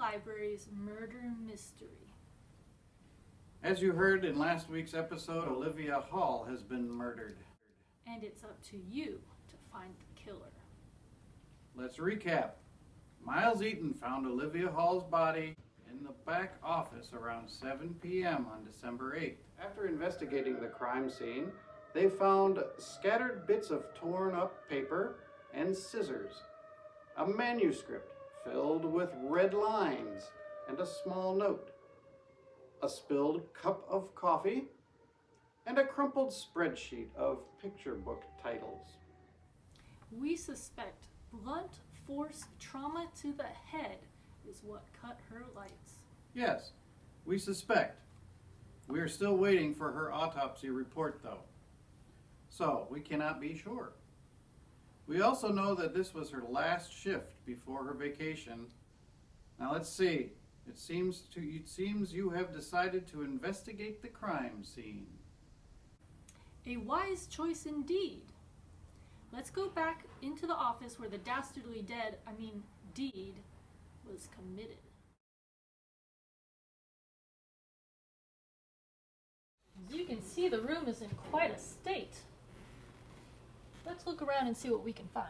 Library's murder mystery. As you heard in last week's episode, Olivia Hall has been murdered. And it's up to you to find the killer. Let's recap. Miles Eaton found Olivia Hall's body in the back office around 7 p.m. on December 8th. After investigating the crime scene, they found scattered bits of torn up paper and scissors, a manuscript filled with red lines and a small note, a spilled cup of coffee, and a crumpled spreadsheet of picture book titles. We suspect blunt force trauma to the head is what cut her lights. Yes, we suspect. We are still waiting for her autopsy report, though, so we cannot be sure. We also know that this was her last shift before her vacation. Now let's see. It seems you have decided to investigate the crime scene. A wise choice indeed. Let's go back into the office where the dastardly deed was committed. As you can see, the room is in quite a state. Let's look around and see what we can find.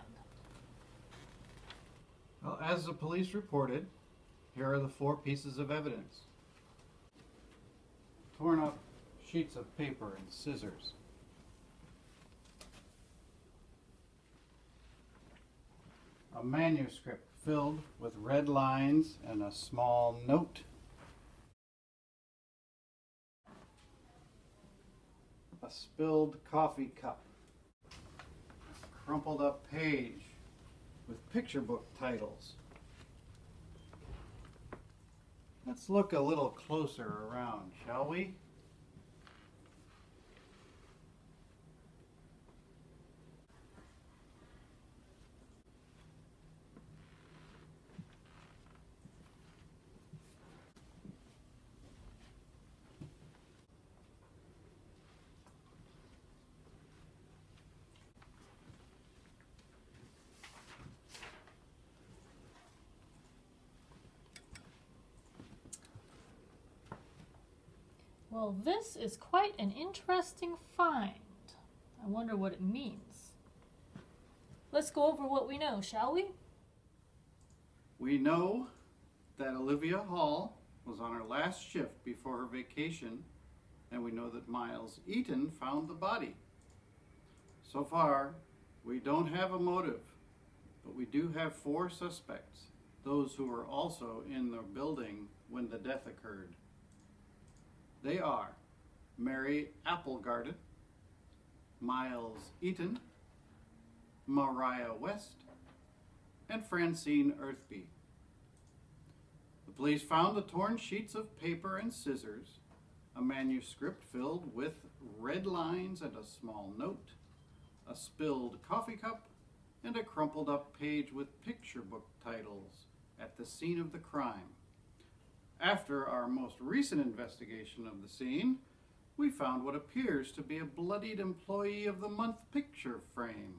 Well, as the police reported, here are the 4 pieces of evidence. Torn up sheets of paper and scissors. A manuscript filled with red lines and a small note. A spilled coffee cup. A crumpled up page with picture book titles. Let's look a little closer around, shall we? Well, this is quite an interesting find. I wonder what it means. Let's go over what we know, shall we? We know that Olivia Hall was on her last shift before her vacation, and we know that Miles Eaton found the body. So far, we don't have a motive, but we do have 4 suspects, those who were also in the building when the death occurred. They are Mary Applegarden, Miles Eaton, Mariah West, and Francine Earthby. The police found the torn sheets of paper and scissors, a manuscript filled with red lines and a small note, a spilled coffee cup, and a crumpled up page with picture book titles at the scene of the crime. After our most recent investigation of the scene, we found what appears to be a bloodied Employee of the Month picture frame.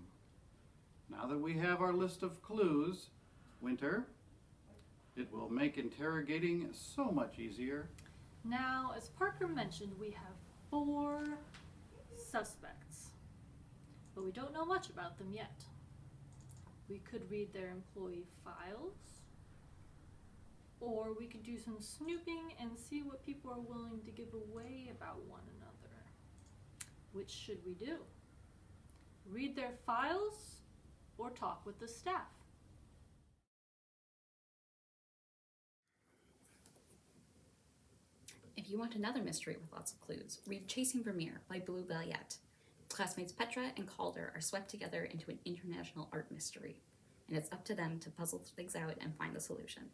Now that we have our list of clues, Winter, it will make interrogating so much easier. Now, as Parker mentioned, we have 4 suspects, but we don't know much about them yet. We could read their employee files, or we could do some snooping and see what people are willing to give away about one another. Which should we do? Read their files or talk with the staff? If you want another mystery with lots of clues, read Chasing Vermeer by Blue Bayette. Classmates Petra and Calder are swept together into an international art mystery, and it's up to them to puzzle things out and find the solution.